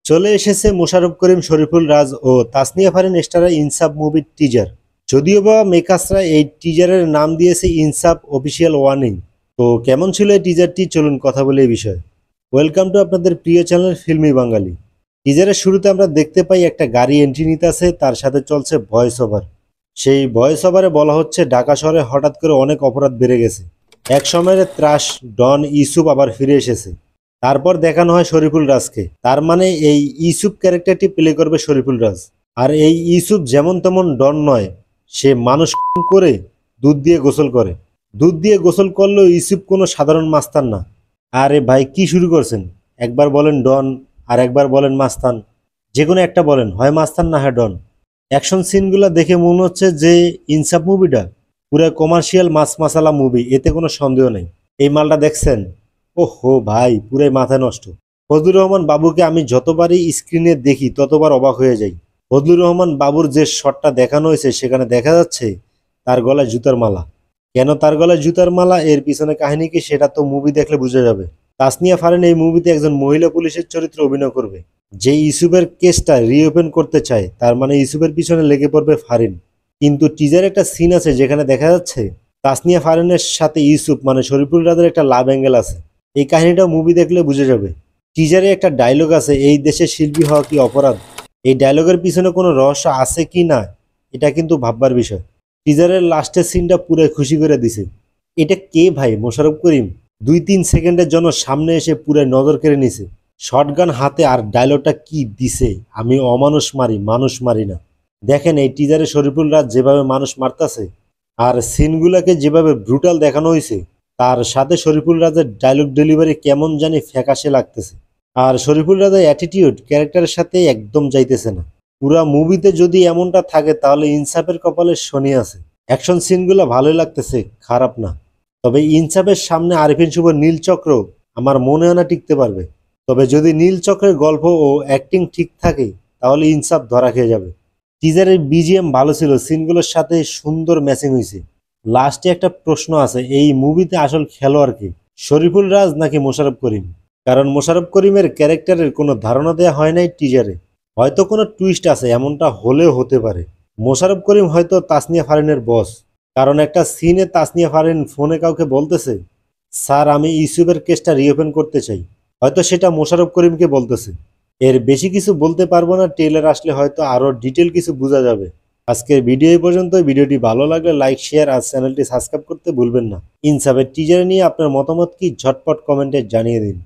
চলে এসেছে মোশাররফ করিম, শরীফুল রাজ ও তাসনিয়া ফারিন স্টারের ইনসাফ মুভির টিজার। যদিও বা মেকার্সরা এই টিজারের নাম দিয়েছে ইনসাফ অফিসিয়াল ওয়ার্নিং। তো কেমন ছিল এই টিজারটি, চলুন কথা বলে এই বিষয়ে। ওয়েলকাম টু আপনাদের প্রিয় চ্যানেল ফিল্মি বাঙালি। টিজারের শুরুতে আমরা দেখতে পাই একটা গাড়ি এন্ট্রি নিতে আছে, তার সাথে চলছে ভয়েস ওভার। সেই ভয়েস ওভারে বলা হচ্ছে ঢাকা শহরে হঠাৎ করে অনেক অপরাধ বেড়ে গেছে, এক সময়ের ত্রাস ডন ইউসুফ আবার ফিরে এসেছে। তারপর দেখানো হয় শরীফুল রাজকে, তার মানে এই ইউসুফ ক্যারেক্টারটি প্লে করবে শরীফুল রাজ। আর এই ইউসুফ যেমন তেমন ডন নয়, সে মানুষ করে দুধ দিয়ে গোসল করে। দুধ দিয়ে গোসল করলেও ইউসুফ কোনো সাধারণ মাস্তান না। আরে ভাই কি শুরু করছেন, একবার বলেন ডন আর একবার বলেন মাস্তান, যে কোনো একটা বলেন, হয় মাস্তান না হয় ডন। অ্যাকশন সিনগুলো দেখে মনে হচ্ছে যে ইনসাফ মুভিটা পুরো কমার্শিয়াল মাছ মাসালা মুভি, এতে কোনো সন্দেহ নেই। এই মালটা দেখছেন, ওহো ভাই পুরাই মাথায় নষ্ট। ফজলুর রহমান বাবুকে আমি যতবারই স্ক্রিনে দেখি ততবার অবাক হয়ে যাই। ফজলুর রহমান বাবুর যে শটটা দেখানো হয়েছে সেখানে দেখা যাচ্ছে তার গলায় জুতার মালা। কেন তার গলায় জুতার মালা, এর পিছনে কাহিনী কি সেটা তো মুভি দেখলে বোঝা যাবে। তাসনিয়া ফারিন এই মুভিতে একজন মহিলা পুলিশের চরিত্রে অভিনয় করবে, যে ইউসুফের কেসটা রিওপেন করতে চায়। তার মানে ইউসুফের পিছনে লেগে পড়বে ফারিন। কিন্তু টিজারে একটা সিন আছে যেখানে দেখা যাচ্ছে তাসনিয়া ফারিনের সাথে ইউসুফ মানে শরীফুল রাজের একটা লাভ অ্যাঙ্গেল আছে। এই কাহিনীটা মুভি দেখলে বুঝে যাবে। টিজারে একটা ডায়লগ আছে, এই দেশে শিল্পী হওয়া কি অপরাধ। এই ডায়লগের পিছনে কোনো রহস্য আছে কি না, এটা কিন্তু ভাববার বিষয়। টিজারের লাস্টের সিনটা পুরো খুশি করে দিছে। এটা কে ভাই, মোশাররফ করিম 2-3 সেকেন্ডের জন্য সামনে এসে পুরো নজর কেড়ে নিছে, শটগান হাতে। আর ডায়লগটা কি দিছে, আমি অমানুষ মারি মানুষ মারি না। দেখেন এই টিজারে শরীফুল রাজ যেভাবে মানুষ মারতাছে আর সিনগুলোকে যেভাবে ব্রুটাল দেখানো হয়েছে, তার সাথে শরীফুল রাজের ডায়লগ ডেলিভারি কেমন জানি ফ্যাকাশে লাগতেছে। আর শরীফুল রাজের অ্যাটিটিউড ক্যারেক্টারের সাথে একদম যাইতেছে না। পুরা মুভিতে যদি এমনটা থাকে তাহলে ইনসাফের কপালে শনি আছে। অ্যাকশন সিনগুলো ভালোই লাগতেছে, খারাপ না। তবে ইনসাফের সামনে আরিফিন শুভ নীলচক্র আমার মনে হয় না টিকতে পারবে। তবে যদি নীলচক্রের গল্প ও অ্যাক্টিং ঠিক থাকে তাহলে ইনসাফ ধরা খেয়ে যাবে। টিজারের বিজিএম ভালো ছিল, সিনগুলোর সাথে সুন্দর ম্যাচিং হয়েছে। লাস্টে একটা প্রশ্ন আছে, এই মুভিতে আসল খেলোয়াড় কে, শরীফুল রাজ নাকি মোশাররফ করিম? কারণ মোশাররফ করিমের ক্যারেক্টারের কোনো ধারণা দেওয়া হয় নাই টিজারে। হয়তো কোনো টুইস্ট আছে, এমনটা হলেও হতে পারে। মোশাররফ করিম হয়তো তাসনিয়া ফারিনের বস। কারণ একটা সিনে তাসনিয়া ফারিন ফোনে কাউকে বলতেছে, স্যার আমি ইউসুফের কেসটা রিওপেন করতে চাই। হয়তো সেটা মোশাররফ করিমকে বলতেছে। এর বেশি কিছু বলতে পারবো না, ট্রেলার আসলে হয়তো আরও ডিটেল কিছু বোঝা যাবে। আজকের ভিডিও এই পর্যন্ত। ভিডিওটি ভালো লাগলে লাইক শেয়ার আর চ্যানেলটি সাবস্ক্রাইব করতে ভুলবেন না। ইনসাফের টিজার নিয়ে আপনার মতামত কি ঝটপট কমেন্টে জানিয়ে দিন।